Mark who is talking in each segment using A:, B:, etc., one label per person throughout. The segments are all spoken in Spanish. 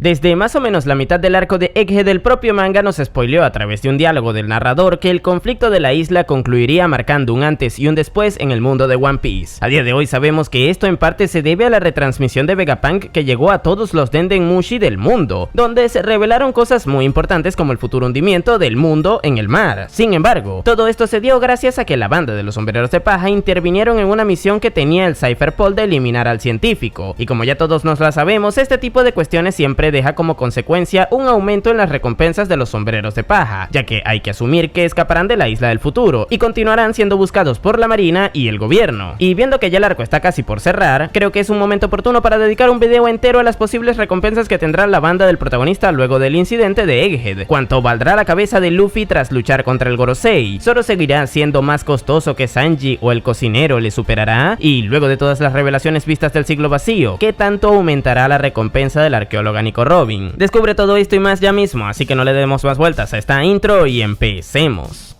A: Desde más o menos la mitad del arco de Egghead, el propio manga nos spoileó a través de un diálogo del narrador que el conflicto de la isla concluiría marcando un antes y un después en el mundo de One Piece. A día de hoy sabemos que esto en parte se debe a la retransmisión de Vegapunk que llegó a todos los Denden Mushi del mundo, donde se revelaron cosas muy importantes como el futuro hundimiento del mundo en el mar. Sin embargo, todo esto se dio gracias a que la banda de los sombreros de paja intervinieron en una misión que tenía el Cypher Paul de eliminar al científico, y como ya todos nos la sabemos, este tipo de cuestiones siempre deja como consecuencia un aumento en las recompensas de los sombreros de paja, ya que hay que asumir que escaparán de la isla del futuro y continuarán siendo buscados por la marina y el gobierno. Y viendo que ya el arco está casi por cerrar, creo que es un momento oportuno para dedicar un video entero a las posibles recompensas que tendrá la banda del protagonista luego del incidente de Egghead. ¿Cuánto valdrá la cabeza de Luffy tras luchar contra el Gorosei? ¿Zoro seguirá siendo más costoso que Sanji o el cocinero le superará? Y luego de todas las revelaciones vistas del siglo vacío, ¿qué tanto aumentará la recompensa del arqueólogo Nico Robin? Descubre todo esto y más ya mismo, así que no le demos más vueltas a esta intro y empecemos.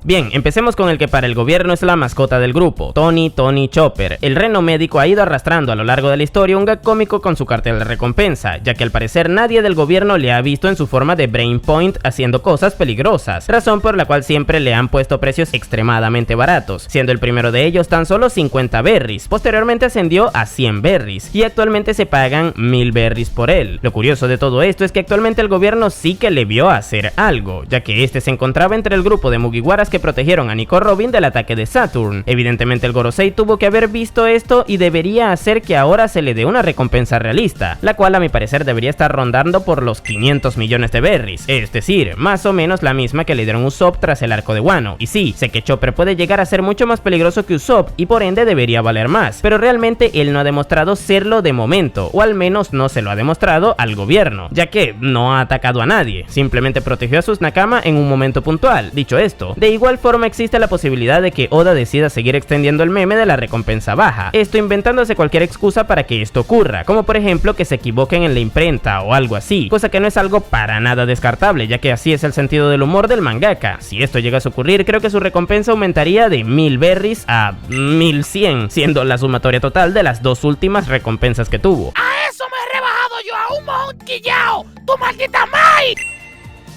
A: Bien, empecemos con el que para el gobierno es la mascota del grupo, Tony Chopper. El reno médico ha ido arrastrando a lo largo de la historia un gag cómico con su cartel de recompensa, ya que al parecer nadie del gobierno le ha visto en su forma de Brain Point haciendo cosas peligrosas, razón por la cual siempre le han puesto precios extremadamente baratos, siendo el primero de ellos tan solo 50 berries, posteriormente ascendió a 100 berries, y actualmente se pagan 1000 berries por él. Lo curioso de todo esto es que actualmente el gobierno sí que le vio hacer algo, ya que este se encontraba entre el grupo de Mugiwaras que protegieron a Nico Robin del ataque de Saturn. Evidentemente el Gorosei tuvo que haber visto esto y debería hacer que ahora se le dé una recompensa realista, la cual a mi parecer debería estar rondando por los 500 millones de berries, es decir, más o menos la misma que le dieron Usopp tras el arco de Wano. Y sí, sé que Chopper puede llegar a ser mucho más peligroso que Usopp y por ende debería valer más, pero realmente él no ha demostrado serlo de momento, o al menos no se lo ha demostrado al gobierno, ya que no ha atacado a nadie, simplemente protegió a sus Nakama en un momento puntual. Dicho esto, de igual forma existe la posibilidad de que Oda decida seguir extendiendo el meme de la recompensa baja, esto inventándose cualquier excusa para que esto ocurra, como por ejemplo que se equivoquen en la imprenta o algo así, cosa que no es algo para nada descartable, ya que así es el sentido del humor del mangaka. Si esto llegase a ocurrir, creo que su recompensa aumentaría de 1000 berries a 1100, siendo la sumatoria total de las dos últimas recompensas que tuvo.
B: ¡A eso me he rebajado yo a un mojón quillao! ¡Tu maldita Mai!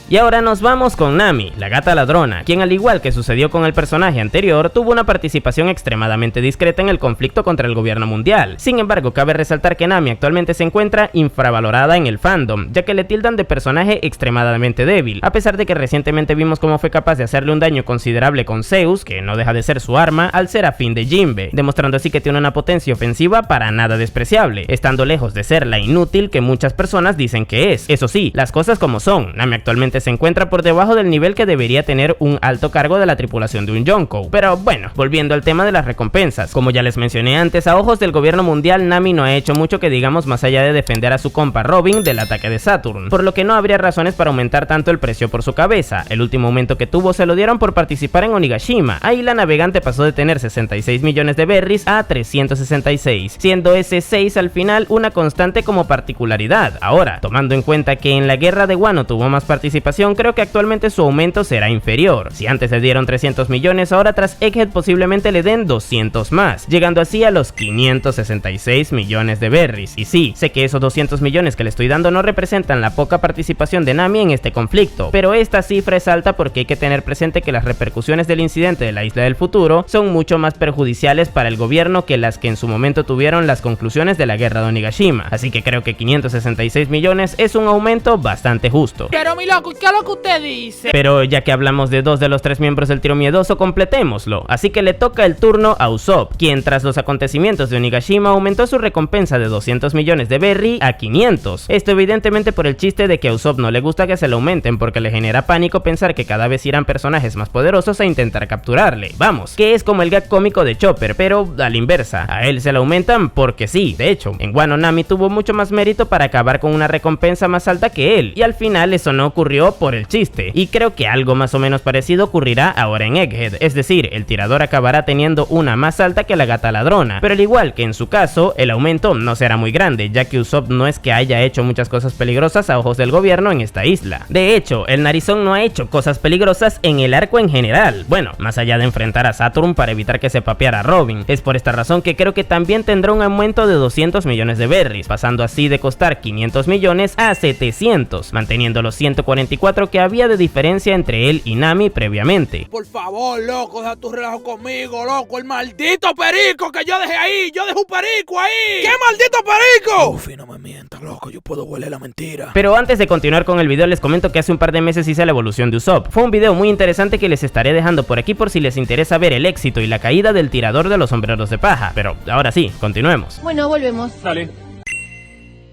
A: Y ahora nos vamos con Nami, la gata ladrona, quien al igual que sucedió con el personaje anterior, tuvo una participación extremadamente discreta en el conflicto contra el gobierno mundial. Sin embargo, cabe resaltar que Nami actualmente se encuentra infravalorada en el fandom, ya que le tildan de personaje extremadamente débil, a pesar de que recientemente vimos cómo fue capaz de hacerle un daño considerable con Zeus, que no deja de ser su arma, al serafín de Jinbe, demostrando así que tiene una potencia ofensiva para nada despreciable, estando lejos de ser la inútil que muchas personas dicen que es. Eso sí, las cosas como son, Nami actualmente se encuentra por debajo del nivel que debería tener un alto cargo de la tripulación de un Yonkou. Pero bueno, volviendo al tema de las recompensas, como ya les mencioné antes, a ojos del gobierno mundial, Nami no ha hecho mucho que digamos más allá de defender a su compa Robin del ataque de Saturn, por lo que no habría razones para aumentar tanto el precio por su cabeza. El último aumento que tuvo se lo dieron por participar en Onigashima. Ahí la navegante pasó de tener 66 millones de berries a 366, siendo ese 6 al final una constante como particularidad. Ahora, tomando en cuenta que en la guerra de Wano tuvo más participación, creo que actualmente su aumento será inferior. Si antes le dieron 300 millones, ahora tras Egghead posiblemente le den 200 más, llegando así a los 566 millones de berries. Y sí, sé que esos 200 millones que le estoy dando no representan la poca participación de Nami en este conflicto, pero esta cifra es alta porque hay que tener presente que las repercusiones del incidente de la Isla del Futuro son mucho más perjudiciales para el gobierno que las que en su momento tuvieron las conclusiones de la guerra de Onigashima, así que creo que 566 millones es un aumento bastante justo.
B: Pero mi loco, ¿qué es lo que usted dice?
A: Pero ya que hablamos de dos de los tres miembros del trío miedoso, completémoslo, así que le toca el turno a Usopp, quien tras los acontecimientos de Onigashima aumentó su recompensa de 200 millones de berry a 500, esto evidentemente por el chiste de que a Usopp no le gusta que se lo aumenten porque le genera pánico pensar que cada vez irán personajes más poderosos a intentar capturarle, vamos, que es como el gag cómico de Chopper, pero a la inversa, a él se lo aumentan porque sí. De hecho, en Wano Nami tuvo mucho más mérito para acabar con una recompensa más alta que él, y al final eso no ocurrió creó por el chiste, y creo que algo más o menos parecido ocurrirá ahora en Egghead, es decir, el tirador acabará teniendo una más alta que la gata ladrona, pero al igual que en su caso, el aumento no será muy grande, ya que Usopp no es que haya hecho muchas cosas peligrosas a ojos del gobierno en esta isla. De hecho, el narizón no ha hecho cosas peligrosas en el arco en general, bueno, más allá de enfrentar a Saturn para evitar que se papeara a Robin. Es por esta razón que creo que también tendrá un aumento de 200 millones de berries, pasando así de costar 500 millones a 700, manteniendo los 144 que había de diferencia entre él y Nami previamente.
B: Por favor, loco, deja tu relajo conmigo, loco. El maldito perico que yo dejé ahí. Yo dejé un perico ahí. ¿Qué maldito perico? Ufi, no me mientas, loco. Yo puedo huele la mentira.
A: Pero antes de continuar con el video, les comento que hace un par de meses hice la evolución de Usopp. Fue un video muy interesante que les estaré dejando por aquí por si les interesa ver el éxito y la caída del tirador de los sombreros de paja. Pero ahora sí, continuemos.
C: Bueno, volvemos.
B: Dale.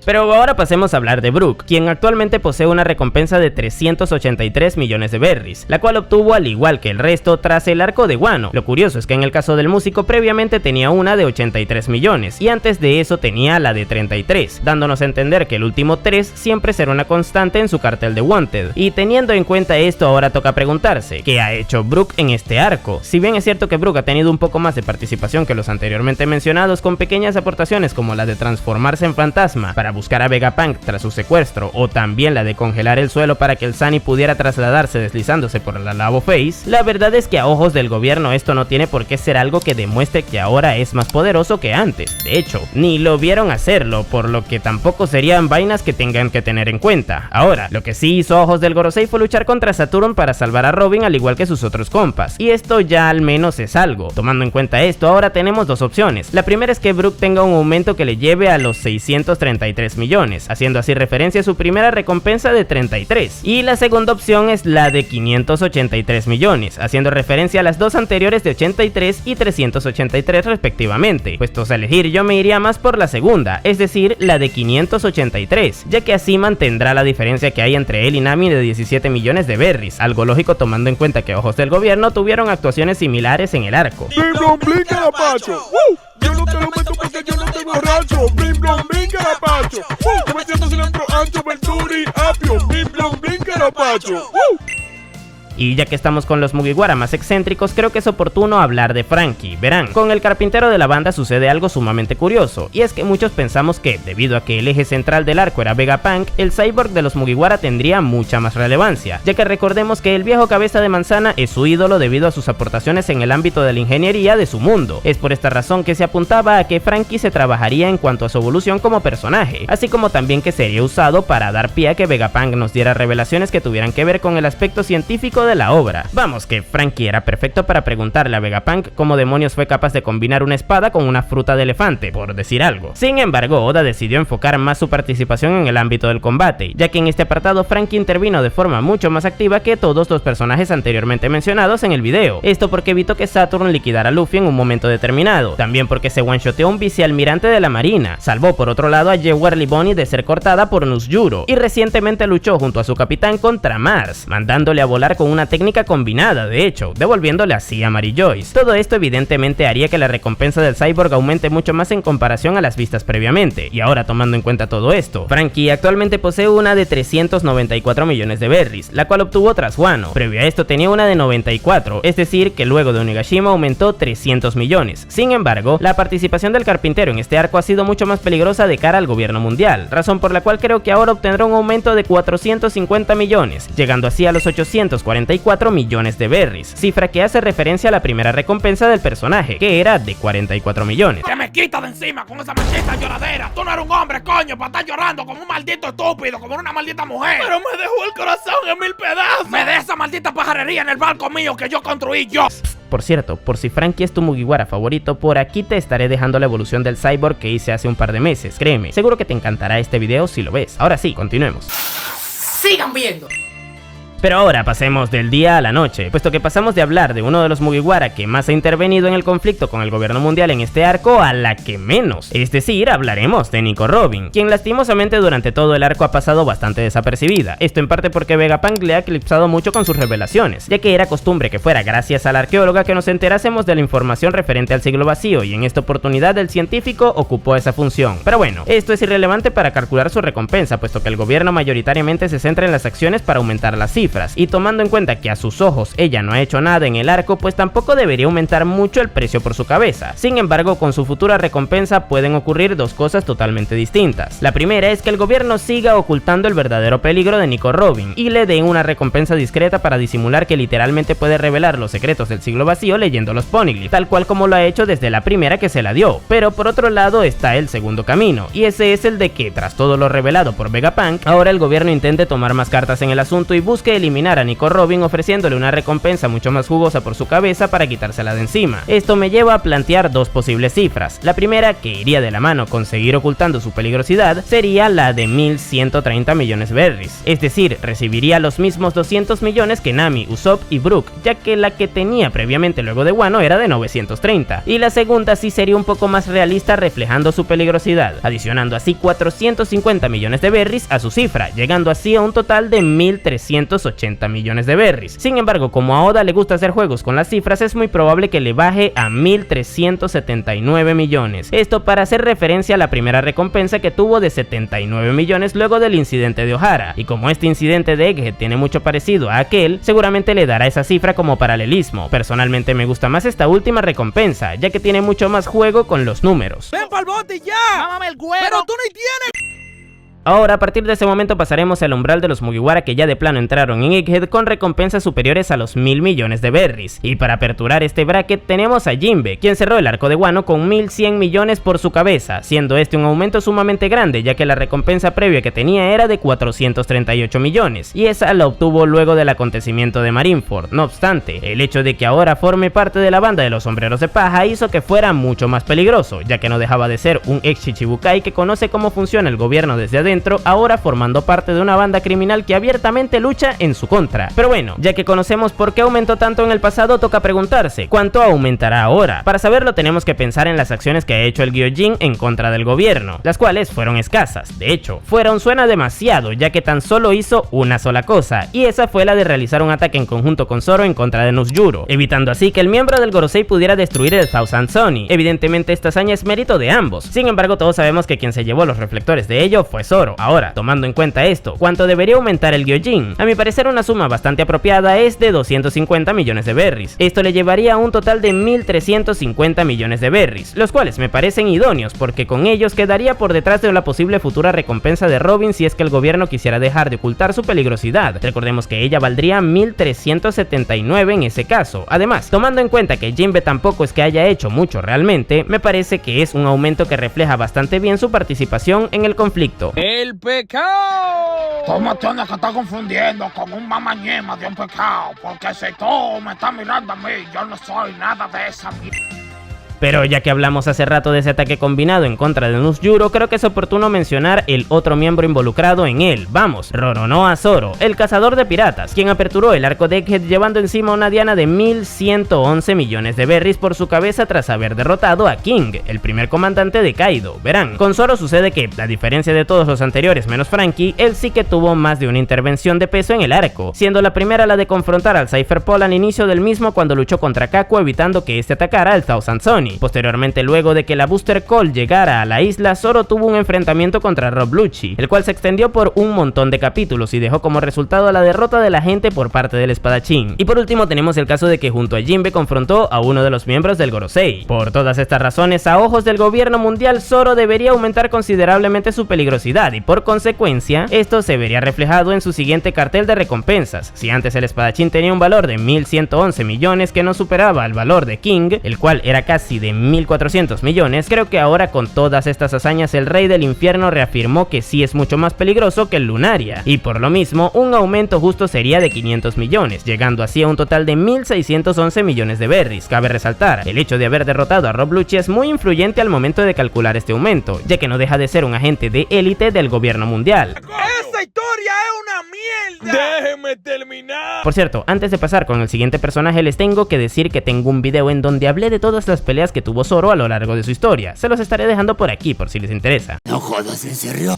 A: Pero ahora pasemos a hablar de Brook, quien actualmente posee una recompensa de 383 millones de berries, la cual obtuvo al igual que el resto tras el arco de Wano. Lo curioso es que en el caso del músico previamente tenía una de 83 millones y antes de eso tenía la de 33, dándonos a entender que el último 3 siempre será una constante en su cartel de Wanted. Y teniendo en cuenta esto, ahora toca preguntarse, ¿qué ha hecho Brook en este arco? Si bien es cierto que Brook ha tenido un poco más de participación que los anteriormente mencionados, con pequeñas aportaciones como la de transformarse en fantasma para buscar a Vegapunk tras su secuestro, o también la de congelar el suelo para que el Sunny pudiera trasladarse deslizándose por la Lavo Face, la verdad es que a ojos del gobierno esto no tiene por qué ser algo que demuestre que ahora es más poderoso que antes. De hecho, ni lo vieron hacerlo, por lo que tampoco serían vainas que tengan que tener en cuenta. Ahora, lo que sí hizo a ojos del Gorosei fue luchar contra Saturn para salvar a Robin al igual que sus otros compas, y esto ya al menos es algo. Tomando en cuenta esto, ahora tenemos dos opciones. La primera es que Brook tenga un aumento que le lleve a los 633 millones, haciendo así referencia a su primera recompensa de 33, y la segunda opción es la de 583 millones, haciendo referencia a las dos anteriores de 83 y 383 respectivamente. Puestos a elegir, yo me iría más por la segunda, es decir, la de 583, ya que así mantendrá la diferencia que hay entre él y Nami de 17 millones de berries, algo lógico tomando en cuenta que a ojos del gobierno tuvieron actuaciones similares en el arco.
D: Yo no te lo meto porque yo no estoy borracho. Blim blom blim carapacho. Yo me siento cilantro ancho, verduri, apio. Blim blom blim carapacho.
A: Y ya que estamos con los Mugiwara más excéntricos, creo que es oportuno hablar de Franky. Verán, con el carpintero de la banda sucede algo sumamente curioso, y es que muchos pensamos que, debido a que el eje central del arco era Vegapunk, el cyborg de los Mugiwara tendría mucha más relevancia, ya que recordemos que el viejo cabeza de manzana es su ídolo debido a sus aportaciones en el ámbito de la ingeniería de su mundo. Es por esta razón que se apuntaba a que Franky se trabajaría en cuanto a su evolución como personaje, así como también que sería usado para dar pie a que Vegapunk nos diera revelaciones que tuvieran que ver con el aspecto científico de la obra. Vamos, que Franky era perfecto para preguntarle a Vegapunk cómo demonios fue capaz de combinar una espada con una fruta de elefante, por decir algo. Sin embargo, Oda decidió enfocar más su participación en el ámbito del combate, ya que en este apartado Franky intervino de forma mucho más activa que todos los personajes anteriormente mencionados en el video. Esto porque evitó que Saturn liquidara a Luffy en un momento determinado, también porque se one-shoteó a un vicealmirante de la marina, salvó por otro lado a Jewelry Bonnie de ser cortada por Nuzjuro, y recientemente luchó junto a su capitán contra Mars, mandándole a volar con una técnica combinada, de hecho, devolviéndole así a Mary Joyce. Todo esto evidentemente haría que la recompensa del cyborg aumente mucho más en comparación a las vistas previamente, y ahora tomando en cuenta todo esto, Franky actualmente posee una de 394 millones de berries, la cual obtuvo tras Wano. Previo a esto tenía una de 94, es decir, que luego de Onigashima aumentó 300 millones. Sin embargo, la participación del carpintero en este arco ha sido mucho más peligrosa de cara al gobierno mundial, razón por la cual creo que ahora obtendrá un aumento de 450 millones, llegando así a los 844 millones de berries, cifra que hace referencia a la primera recompensa del personaje, que era de 44 millones.
B: ¡Que me quita de encima con esa maldita lloradera! Tú no eres un hombre, coño, para estar llorando como un maldito estúpido, como una maldita mujer. Pero me dejó el corazón en 1000 pedazos. Me de esa maldita pajarería en el barco mío que yo construí yo.
A: Por cierto, por si Franky es tu Mugiwara favorito, por aquí te estaré dejando la evolución del cyborg que hice hace un par de meses. Créeme, seguro que te encantará este video si lo ves. Ahora sí, continuemos.
B: Sigan viendo.
A: Pero ahora pasemos del día a la noche, puesto que pasamos de hablar de uno de los Mugiwara que más ha intervenido en el conflicto con el gobierno mundial en este arco a la que menos, es decir, hablaremos de Nico Robin, quien lastimosamente durante todo el arco ha pasado bastante desapercibida, esto en parte porque Vegapunk le ha eclipsado mucho con sus revelaciones, ya que era costumbre que fuera gracias a la arqueóloga que nos enterásemos de la información referente al siglo vacío, y en esta oportunidad el científico ocupó esa función. Pero bueno, esto es irrelevante para calcular su recompensa, puesto que el gobierno mayoritariamente se centra en las acciones para aumentar las cifras, y tomando en cuenta que a sus ojos ella no ha hecho nada en el arco, pues tampoco debería aumentar mucho el precio por su cabeza. Sin embargo, con su futura recompensa pueden ocurrir dos cosas totalmente distintas. La primera es que el gobierno siga ocultando el verdadero peligro de Nico Robin y le den una recompensa discreta para disimular que literalmente puede revelar los secretos del siglo vacío leyendo los Poneglyphs, tal cual como lo ha hecho desde la primera que se la dio. Pero por otro lado está el segundo camino, y ese es el de que tras todo lo revelado por Vegapunk, ahora el gobierno intente tomar más cartas en el asunto y busque eliminar a Nico Robin ofreciéndole una recompensa mucho más jugosa por su cabeza para quitársela de encima. Esto me lleva a plantear dos posibles cifras. La primera, que iría de la mano con seguir ocultando su peligrosidad, sería la de 1130 millones berries, es decir, recibiría los mismos 200 millones que Nami, Usopp y Brook, ya que la que tenía previamente luego de Wano era de 930, y la segunda sí sería un poco más realista reflejando su peligrosidad, adicionando así 450 millones de berries a su cifra, llegando así a un total de 1380 millones de berries. Sin embargo, como a Oda le gusta hacer juegos con las cifras, es muy probable que le baje a 1379 millones, esto para hacer referencia a la primera recompensa que tuvo de 79 millones luego del incidente de Ohara, y como este incidente de Egghead tiene mucho parecido a aquel, seguramente le dará esa cifra como paralelismo. Personalmente me gusta más esta última recompensa, ya que tiene mucho más juego con los números.
B: ¡Ven pa'l bote ya! ¡Mámame el güero! ¡Pero tú no tienes!
A: Ahora, a partir de ese momento pasaremos al umbral de los Mugiwara que ya de plano entraron en Egghead con recompensas superiores a los 1000 millones de berries. Y para aperturar este bracket tenemos a Jinbe, quien cerró el arco de Wano con 1100 millones por su cabeza, siendo este un aumento sumamente grande, ya que la recompensa previa que tenía era de 438 millones, y esa la obtuvo luego del acontecimiento de Marineford. No obstante, el hecho de que ahora forme parte de la banda de los sombreros de paja hizo que fuera mucho más peligroso, ya que no dejaba de ser un ex Shichibukai que conoce cómo funciona el gobierno desde adentro, ahora formando parte de una banda criminal que abiertamente lucha en su contra. Pero bueno, ya que conocemos por qué aumentó tanto en el pasado, toca preguntarse, ¿cuánto aumentará ahora? Para saberlo tenemos que pensar en las acciones que ha hecho el Gyojin en contra del gobierno, las cuales fueron escasas. De hecho, fueron suena demasiado, ya que tan solo hizo una sola cosa, y esa fue la de realizar un ataque en conjunto con Zoro en contra de Nuzjuro, evitando así que el miembro del Gorosei pudiera destruir el Thousand Sunny. Evidentemente esta hazaña es mérito de ambos, sin embargo todos sabemos que quien se llevó los reflectores de ello fue Zoro. Ahora, tomando en cuenta esto, ¿cuánto debería aumentar el Gyojin? A mi parecer una suma bastante apropiada es de 250 millones de berries. Esto le llevaría a un total de 1350 millones de berries, los cuales me parecen idóneos porque con ellos quedaría por detrás de la posible futura recompensa de Robin si es que el gobierno quisiera dejar de ocultar su peligrosidad. Recordemos que ella valdría 1379 en ese caso. Además, tomando en cuenta que Jinbe tampoco es que haya hecho mucho realmente, me parece que es un aumento que refleja bastante bien su participación en el conflicto.
B: ¡El pecado!
C: Tú me tienes que estar confundiendo con un mamañema de un pecado, porque si tú me estás mirando a mí, yo no soy nada de esa mierda.
A: Pero ya que hablamos hace rato de ese ataque combinado en contra de Nuzjuro, creo que es oportuno mencionar el otro miembro involucrado en él. Vamos, Roronoa Zoro, el cazador de piratas, quien aperturó el arco de Egghead llevando encima una diana de 1111 millones de berries por su cabeza tras haber derrotado a King, el primer comandante de Kaido. Verán, con Zoro sucede que, a diferencia de todos los anteriores menos Franky, él sí que tuvo más de una intervención de peso en el arco, siendo la primera la de confrontar al Cypher Paul al inicio del mismo cuando luchó contra Kaku evitando que este atacara al Thousand Sunny. Posteriormente, luego de que la Booster Call llegara a la isla, Zoro tuvo un enfrentamiento contra Rob Lucci, el cual se extendió por un montón de capítulos y dejó como resultado la derrota de la gente por parte del espadachín. Y por último tenemos el caso de que junto a Jinbe confrontó a uno de los miembros del Gorosei. Por todas estas razones, a ojos del gobierno mundial, Zoro debería aumentar considerablemente su peligrosidad y por consecuencia, esto se vería reflejado en su siguiente cartel de recompensas. Si antes el espadachín tenía un valor de 1111 millones que no superaba el valor de King, el cual era casi de 1400 millones, creo que ahora con todas estas hazañas el Rey del Infierno reafirmó que sí es mucho más peligroso que el Lunaria, y por lo mismo un aumento justo sería de 500 millones, llegando así a un total de 1611 millones de berries. Cabe resaltar, el hecho de haber derrotado a Rob Lucci es muy influyente al momento de calcular este aumento, ya que no deja de ser un agente de élite del gobierno mundial.
B: ¡Esa historia es una mierda!
D: ¡Déjenme terminar!
A: Por cierto, antes de pasar con el siguiente personaje les tengo que decir que tengo un video en donde hablé de todas las peleas que tuvo Zoro a lo largo de su historia. Se los estaré dejando por aquí por si les interesa.
C: No jodas, ¿en serio?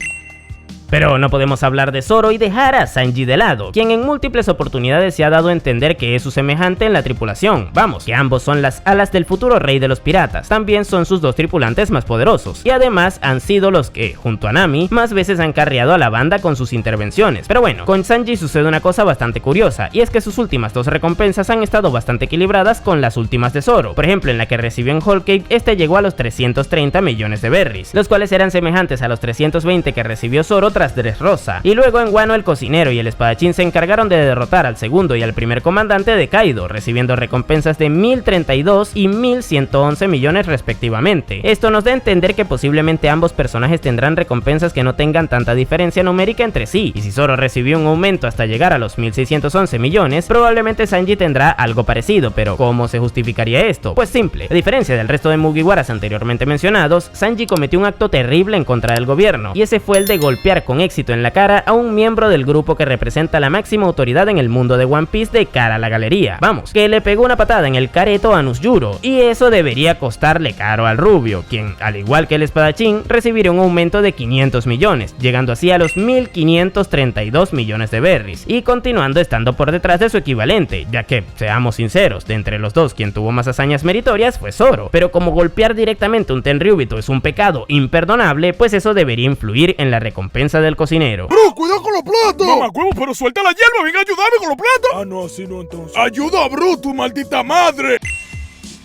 A: Pero no podemos hablar de Zoro y dejar a Sanji de lado, quien en múltiples oportunidades se ha dado a entender que es su semejante en la tripulación. Vamos, que ambos son las alas del futuro rey de los piratas, también son sus dos tripulantes más poderosos, y además han sido los que, junto a Nami, más veces han carreado a la banda con sus intervenciones. Pero bueno, con Sanji sucede una cosa bastante curiosa, y es que sus últimas dos recompensas han estado bastante equilibradas con las últimas de Zoro. Por ejemplo, en la que recibió en Whole Cake, este llegó a los 330 millones de berries, los cuales eran semejantes a los 320 que recibió Zoro tras Dressrosa, y luego en Wano el cocinero y el espadachín se encargaron de derrotar al segundo y al primer comandante de Kaido, recibiendo recompensas de 1032 y 1111 millones respectivamente. Esto nos da a entender que posiblemente ambos personajes tendrán recompensas que no tengan tanta diferencia numérica entre sí, y si Zoro recibió un aumento hasta llegar a los 1611 millones, probablemente Sanji tendrá algo parecido, pero ¿cómo se justificaría esto? Pues simple, a diferencia del resto de Mugiwaras anteriormente mencionados, Sanji cometió un acto terrible en contra del gobierno, y ese fue el de golpear con éxito en la cara a un miembro del grupo que representa la máxima autoridad en el mundo de One Piece de cara a la galería. Vamos, que le pegó una patada en el careto a Nusjuro, y eso debería costarle caro al rubio, quien, al igual que el espadachín, recibiría un aumento de 500 millones, llegando así a los 1532 millones de berries, y continuando estando por detrás de su equivalente, ya que, seamos sinceros, de entre los dos quien tuvo más hazañas meritorias fue Zoro, pero como golpear directamente un Tenryubito es un pecado imperdonable, pues eso debería influir en la recompensa del cocinero.
D: ¡Bro, cuidado con los platos! ¡Mamá huevo, pero suelta la hierba! ¡Venga, ayúdame con los platos! Ah, no, así no, entonces. ¡Ayuda, bro, tu maldita madre!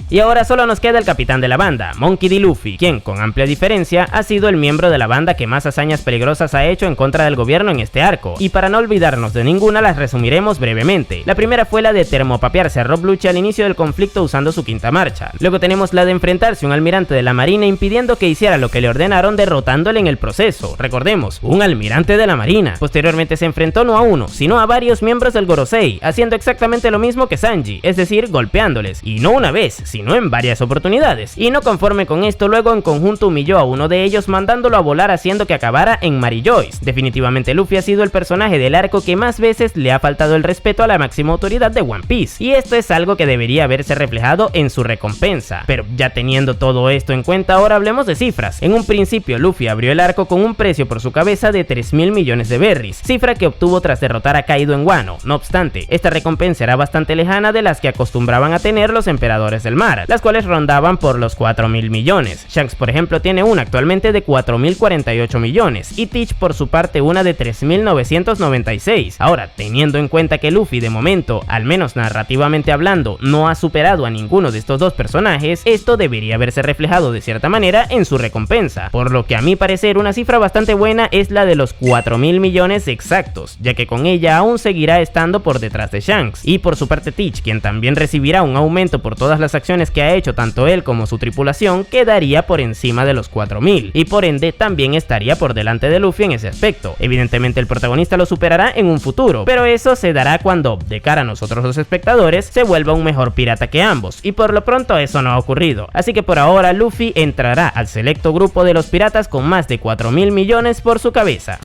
A: Y ahora solo nos queda el capitán de la banda, Monkey D. Luffy, quien, con amplia diferencia, ha sido el miembro de la banda que más hazañas peligrosas ha hecho en contra del gobierno en este arco, y para no olvidarnos de ninguna las resumiremos brevemente. La primera fue la de termopapearse a Rob Lucci al inicio del conflicto usando su quinta marcha. Luego tenemos la de enfrentarse a un almirante de la marina impidiendo que hiciera lo que le ordenaron, derrotándole en el proceso. Recordemos, un almirante de la marina. Posteriormente se enfrentó no a uno, sino a varios miembros del Gorosei, haciendo exactamente lo mismo que Sanji, es decir, golpeándoles, y no una vez, sino en varias oportunidades, y no conforme con esto, luego en conjunto humilló a uno de ellos mandándolo a volar haciendo que acabara en Mary Joyce. Definitivamente Luffy ha sido el personaje del arco que más veces le ha faltado el respeto a la máxima autoridad de One Piece, y esto es algo que debería haberse reflejado en su recompensa. Pero ya teniendo todo esto en cuenta, ahora hablemos de cifras. En un principio Luffy abrió el arco con un precio por su cabeza de 3.000 millones de berries, cifra que obtuvo tras derrotar a Kaido en Wano. No obstante, esta recompensa era bastante lejana de las que acostumbraban a tener los emperadores del mar, las cuales rondaban por los 4.000 millones. Shanks, por ejemplo, tiene una actualmente de 4.048 millones, y Teach por su parte una de 3.996. Ahora, teniendo en cuenta que Luffy de momento, al menos narrativamente hablando, no ha superado a ninguno de estos dos personajes, esto debería haberse reflejado de cierta manera en su recompensa, por lo que a mi parecer una cifra bastante buena es la de los 4.000 millones exactos, ya que con ella aún seguirá estando por detrás de Shanks. Y por su parte Teach, quien también recibirá un aumento por todas las acciones que ha hecho tanto él como su tripulación, quedaría por encima de los 4.000, y por ende también estaría por delante de Luffy en ese aspecto. Evidentemente el protagonista lo superará en un futuro, pero eso se dará cuando, de cara a nosotros los espectadores, se vuelva un mejor pirata que ambos, y por lo pronto eso no ha ocurrido. Así que por ahora Luffy entrará al selecto grupo de los piratas con más de 4.000 millones por su cabeza.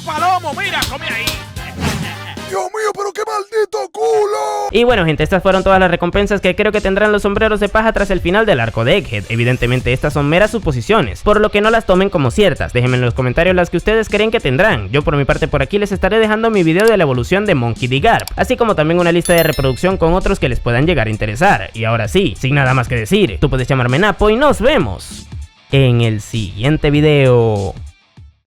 B: ¡Palomo, mira, come ahí!
D: ¡Dios mío, pero qué maldito culo!
A: Y bueno, gente, estas fueron todas las recompensas que creo que tendrán los sombreros de paja tras el final del arco de Egghead. Evidentemente estas son meras suposiciones, por lo que no las tomen como ciertas. Déjenme en los comentarios las que ustedes creen que tendrán. Yo por mi parte por aquí les estaré dejando mi video de la evolución de Monkey D. Garp, así como también una lista de reproducción con otros que les puedan llegar a interesar. Y ahora sí, sin nada más que decir, tú puedes llamarme Napo y nos vemos en el siguiente video.